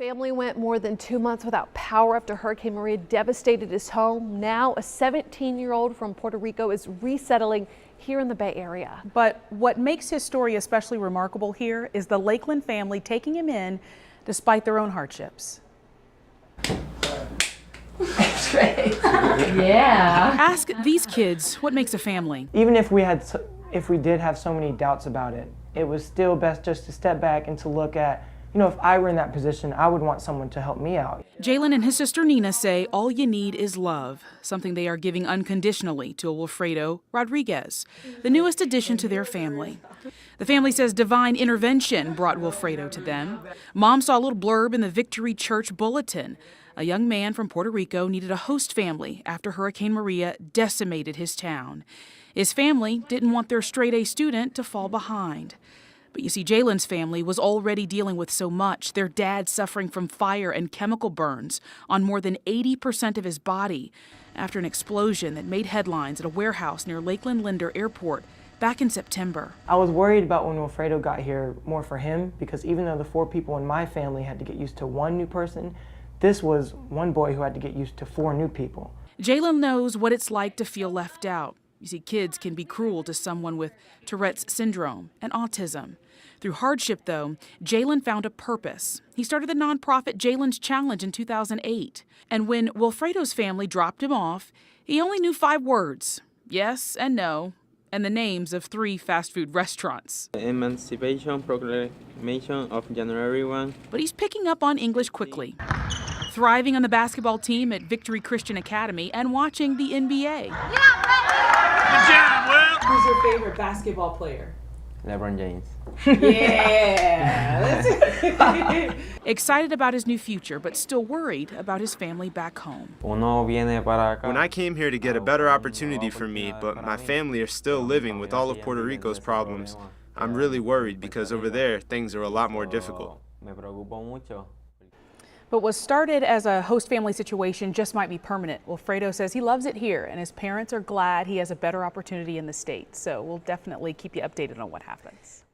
Family went more than 2 months without power after Hurricane Maria devastated his home. Now a 17-year-old from Puerto Rico is resettling here in the Bay Area. But what makes his story especially remarkable here is the Lakeland family taking him in despite their own hardships. That's right. Yeah. Ask these kids what makes a family. Even if we did have so many doubts about it, it was still best just to step back and to look at, if I were in that position, I would want someone to help me out. Jalen and his sister Nina say all you need is love, something they are giving unconditionally to Wilfredo Rodriguez, the newest addition to their family. The family says divine intervention brought Wilfredo to them. Mom saw a little blurb in the Victory Church bulletin. A young man from Puerto Rico needed a host family after Hurricane Maria decimated his town. His family didn't want their straight-A student to fall behind. But you see, Jalen's family was already dealing with so much. Their dad suffering from fire and chemical burns on more than 80% of his body after an explosion that made headlines at a warehouse near Lakeland Linder Airport back in September. I was worried about when Wilfredo got here more for him, because even though the 4 people in my family had to get used to 1 new person, this was one boy who had to get used to 4 new people. Jalen knows what it's like to feel left out. You see, kids can be cruel to someone with Tourette's syndrome and autism. Through hardship, though, Jalen found a purpose. He started the nonprofit Jalen's Challenge in 2008. And when Wilfredo's family dropped him off, he only knew 5 words: yes and no, and the names of 3 fast food restaurants. Emancipation Proclamation of January 1. But he's picking up on English quickly, thriving on the basketball team at Victory Christian Academy and watching the NBA. Good job, Will! Who's your favorite basketball player? LeBron James. Yeah! Excited about his new future, but still worried about his family back home. When I came here to get a better opportunity for me, but my family are still living with all of Puerto Rico's problems, I'm really worried because over there, things are a lot more difficult. But what started as a host family situation just might be permanent. Wilfredo says he loves it here, and his parents are glad he has a better opportunity in the States. So we'll definitely keep you updated on what happens.